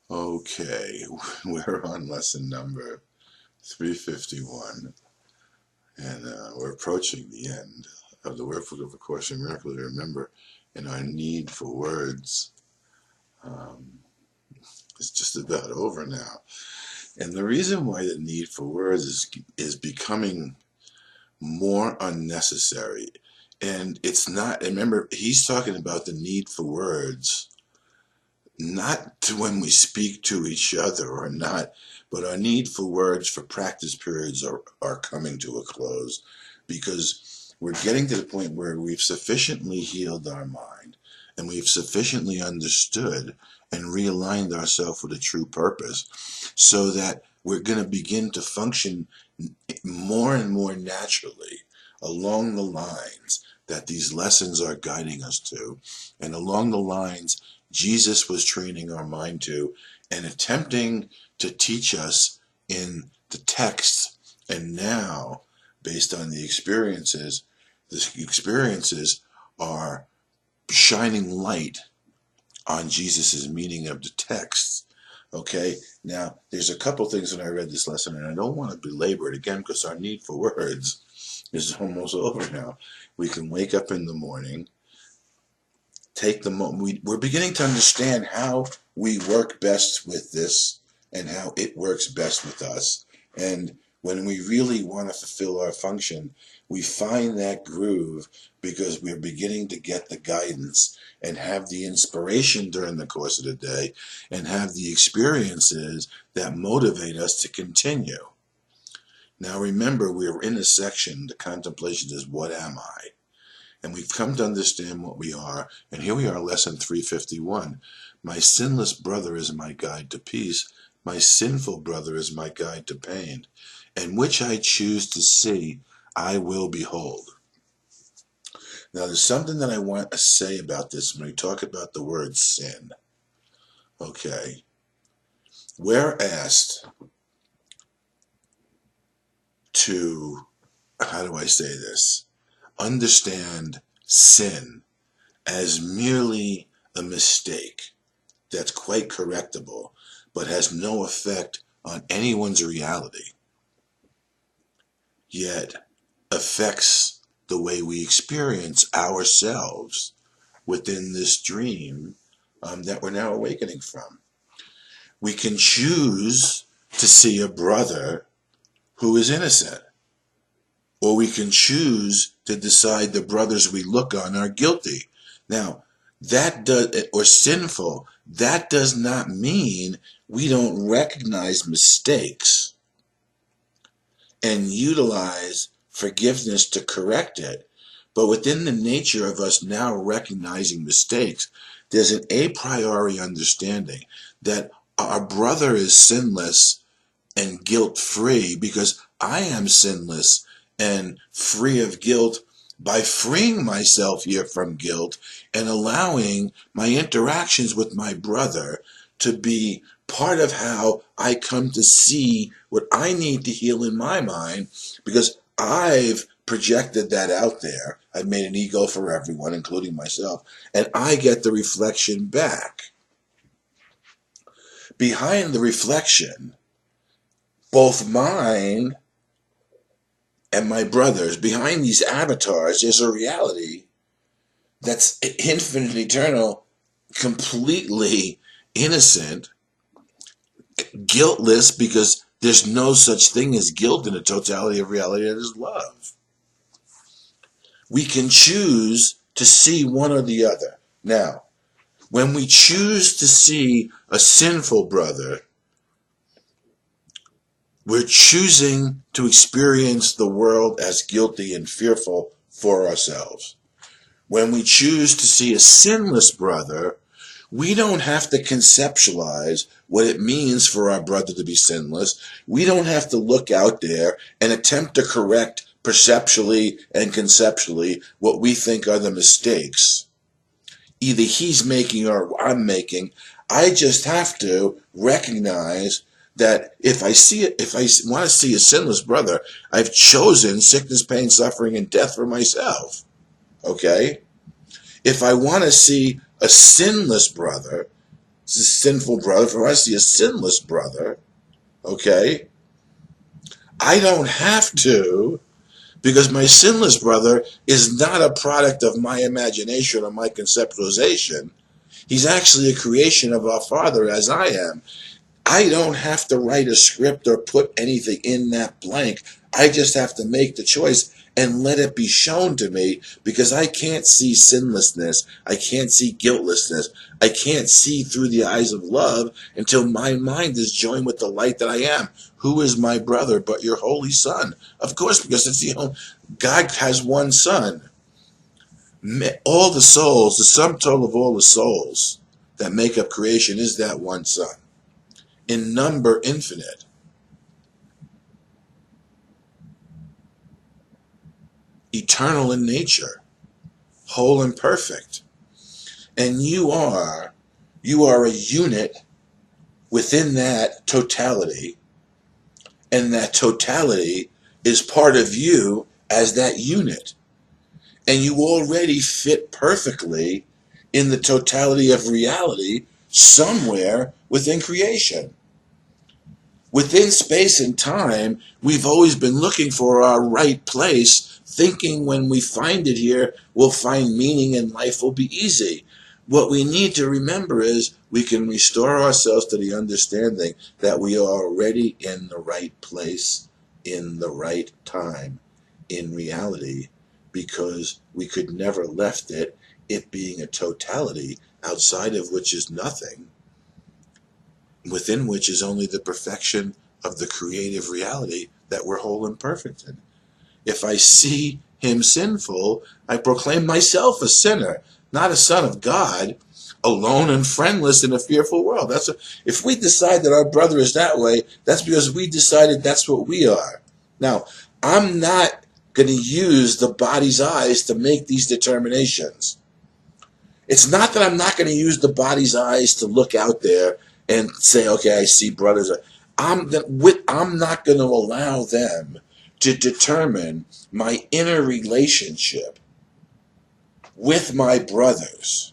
Okay, we're on lesson number 351, and we're approaching the end of the Workbook of A Course in Miracles. Remember, in our need for words, um, it's just about over now. And the reason why the need for words is becoming more unnecessary. And it's not, remember, he's talking about the need for words not to when we speak to each other or not, but our need for words for practice periods are coming to a close, because we're getting to the point where we've sufficiently healed our mind and we've sufficiently understood and realigned ourselves with a true purpose, so that we're going to begin to function more and more naturally along the lines that these lessons are guiding us to, and along the lines Jesus was training our mind to and attempting to teach us in the text. And now, based on the experiences are shining light on Jesus's meaning of the text. Okay, now there's a couple things when I read this lesson, and I don't want to belabor it again because our need for words is almost over now. We can wake up in the morning, take the moment. We're beginning to understand how we work best with this and how it works best with us. And when we really want to fulfill our function, we find that groove because we're beginning to get the guidance and have the inspiration during the course of the day and have the experiences that motivate us to continue. Now remember, we're in a section, the contemplation is what am I? And we've come to understand what we are. And here we are, lesson 351. My sinless brother is my guide to peace. My sinful brother is my guide to pain. And which I choose to see, I will behold. Now, there's something that I want to say about this when we talk about the word sin. Okay. We're asked to, how do I say this? Understand sin as merely a mistake that's quite correctable, but has no effect on anyone's reality, yet affects the way we experience ourselves within this dream that we're now awakening from. We can choose to see a brother who is innocent, or we can choose to decide the brothers we look on are guilty. Now, that does, or sinful, that does not mean we don't recognize mistakes and utilize forgiveness to correct it. But within the nature of us now recognizing mistakes, there's an a priori understanding that our brother is sinless and guilt-free because I am sinless and free of guilt by freeing myself here from guilt and allowing my interactions with my brother to be part of how I come to see what I need to heal in my mind, because I've projected that out there. I've made an ego for everyone, including myself, and I get the reflection back. Behind the reflection, both mine and my brother's, behind these avatars, there's a reality that's infinite, eternal, completely innocent, guiltless, because there's no such thing as guilt in the totality of reality that is love. We can choose to see one or the other. Now, when we choose to see a sinful brother, we're choosing to experience the world as guilty and fearful for ourselves. When we choose to see a sinless brother, we don't have to conceptualize what it means for our brother to be sinless. We don't have to look out there and attempt to correct perceptually and conceptually what we think are the mistakes either he's making or I'm making. I just have to recognize that if I want to see a sinless brother, I've chosen sickness, pain, suffering, and death for myself. Okay? If I want to see a sinless brother, sinful brother, if I see a sinless brother, okay, I don't have to, because my sinless brother is not a product of my imagination or my conceptualization. He's actually a creation of our Father, as I am. I don't have to write a script or put anything in that blank. I just have to make the choice and let it be shown to me, because I can't see sinlessness. I can't see guiltlessness. I can't see through the eyes of love until my mind is joined with the light that I am. Who is my brother but your holy Son? Of course, because it's the only, God has one Son. All the souls, the sum total of all the souls that make up creation is that one Son. In number infinite. Eternal in nature. Whole and perfect. And you are a unit within that totality. And that totality is part of you as that unit. And you already fit perfectly in the totality of reality somewhere within creation. Within space and time, we've always been looking for our right place, thinking when we find it here, we'll find meaning and life will be easy. What we need to remember is we can restore ourselves to the understanding that we are already in the right place, in the right time, in reality, because we could never left it being a totality outside of which is nothing, within which is only the perfection of the creative reality that we're whole and perfect in. If I see him sinful, I proclaim myself a sinner, not a son of God, alone and friendless in a fearful world. If we decide that our brother is that way, that's because we decided that's what we are. Now, I'm not going to use the body's eyes to make these determinations. It's not that I'm not going to use the body's eyes to look out there and say, okay, I see brothers. I'm not going to allow them to determine my inner relationship with my brothers,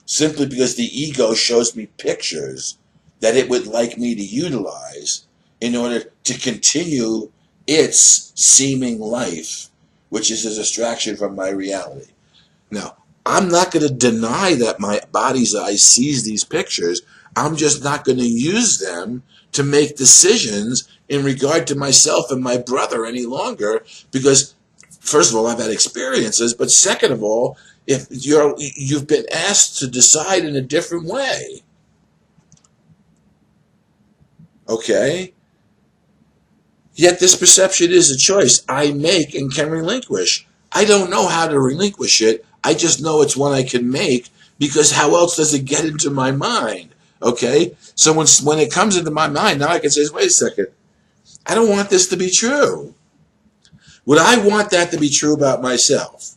simply because the ego shows me pictures that it would like me to utilize in order to continue its seeming life, which is a distraction from my reality. Now, I'm not going to deny that my body's eye sees these pictures. I'm just not going to use them to make decisions in regard to myself and my brother any longer, because first of all, I've had experiences, but second of all, if you've been asked to decide in a different way. Okay? Yet this perception is a choice I make and can relinquish. I don't know how to relinquish it. I just know it's one I can make, because how else does it get into my mind? Okay? So when it comes into my mind, now I can say, wait a second. I don't want this to be true. Would I want that to be true about myself?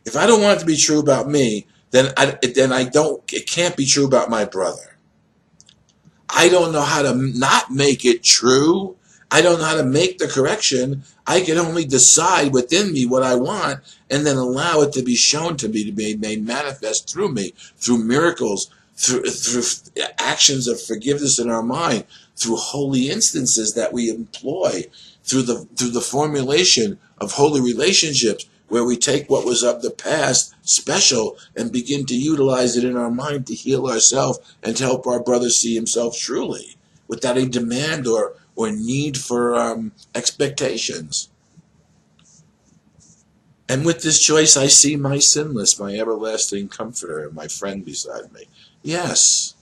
If I don't want it to be true about me, then it can't be true about my brother. I don't know how to not make it true. I don't know how to make the correction. I can only decide within me what I want and then allow it to be shown to me, to be made manifest through me, through miracles, through actions of forgiveness in our mind, through holy instances that we employ, through the formulation of holy relationships, where we take what was of the past special and begin to utilize it in our mind to heal ourselves and to help our brother see himself truly, without a demand or need for expectations. And with this choice, I see my sinless, my everlasting comforter, and my friend beside me. Yes.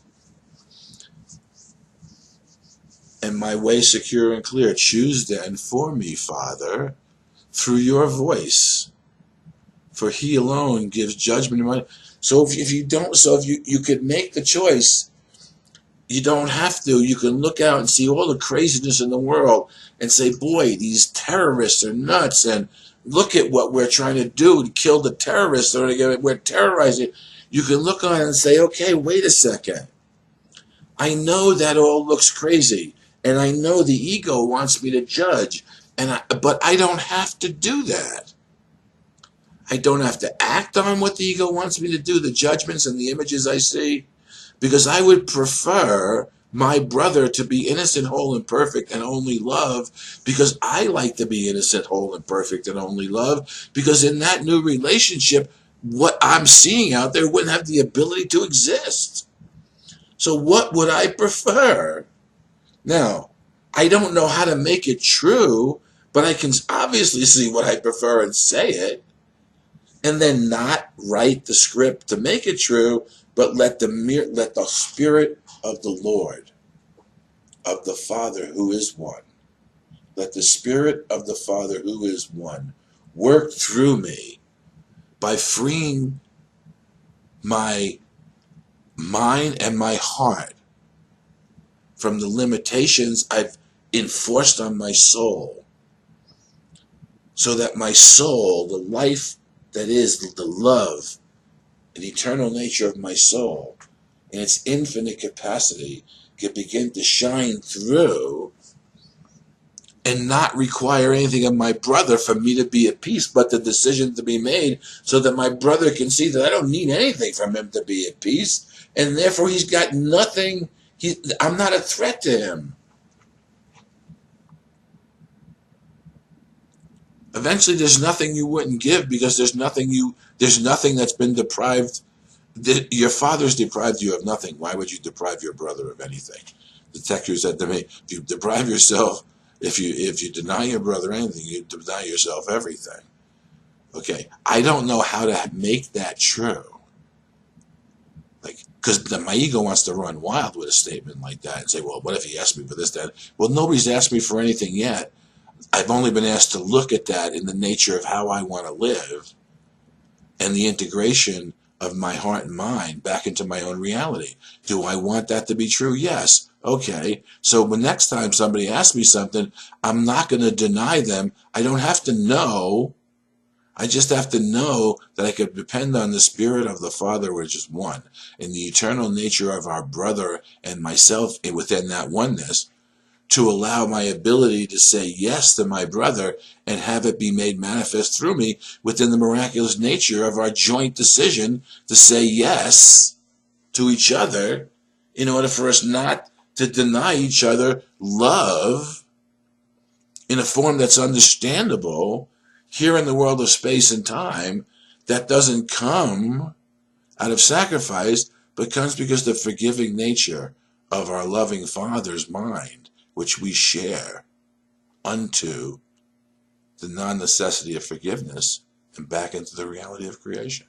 And my way secure and clear. Choose then for me, Father, through your voice. For he alone gives judgment. So if you could make the choice, you don't have to. You can look out and see all the craziness in the world and say, boy, these terrorists are nuts, and look at what we're trying to do to kill the terrorists, or we're terrorizing. You can look on and say, okay, wait a second. I know that all looks crazy, and I know the ego wants me to judge, but I don't have to do that. I don't have to act on what the ego wants me to do, the judgments and the images I see, because I would prefer my brother to be innocent, whole, and perfect, and only love, because I like to be innocent, whole, and perfect, and only love, because in that new relationship, what I'm seeing out there wouldn't have the ability to exist. So what would I prefer? Now, I don't know how to make it true, but I can obviously see what I prefer and say it, and then not write the script to make it true, but let the Spirit of the Lord, of the Father who is one, let the Spirit of the Father who is one work through me by freeing my mind and my heart from the limitations I've enforced on my soul, so that my soul, the life that is the love and eternal nature of my soul, and its infinite capacity, can begin to shine through and not require anything of my brother for me to be at peace, but the decision to be made so that my brother can see that I don't need anything from him to be at peace, and therefore he's got nothing. I'm not a threat to him. Eventually there's nothing you wouldn't give, because there's nothing that's been deprived. Your father's deprived you of nothing. Why would you deprive your brother of anything? The text said to me, if you deprive yourself, if you deny your brother anything, you deny yourself everything. Okay, I don't know how to make that true. Because my ego wants to run wild with a statement like that and say, well, what if he asked me for this, that? Well, nobody's asked me for anything yet. I've only been asked to look at that in the nature of how I want to live, and the integration of my heart and mind back into my own reality. Do I want that to be true? Yes. Okay. So the next time somebody asks me something, I'm not going to deny them. I don't have to know. I just have to know that I could depend on the Spirit of the Father, which is one, and the eternal nature of our brother and myself within that oneness, to allow my ability to say yes to my brother and have it be made manifest through me within the miraculous nature of our joint decision to say yes to each other, in order for us not to deny each other love in a form that's understandable here in the world of space and time, that doesn't come out of sacrifice, but comes because the forgiving nature of our loving Father's mind, which we share unto the non-necessity of forgiveness and back into the reality of creation.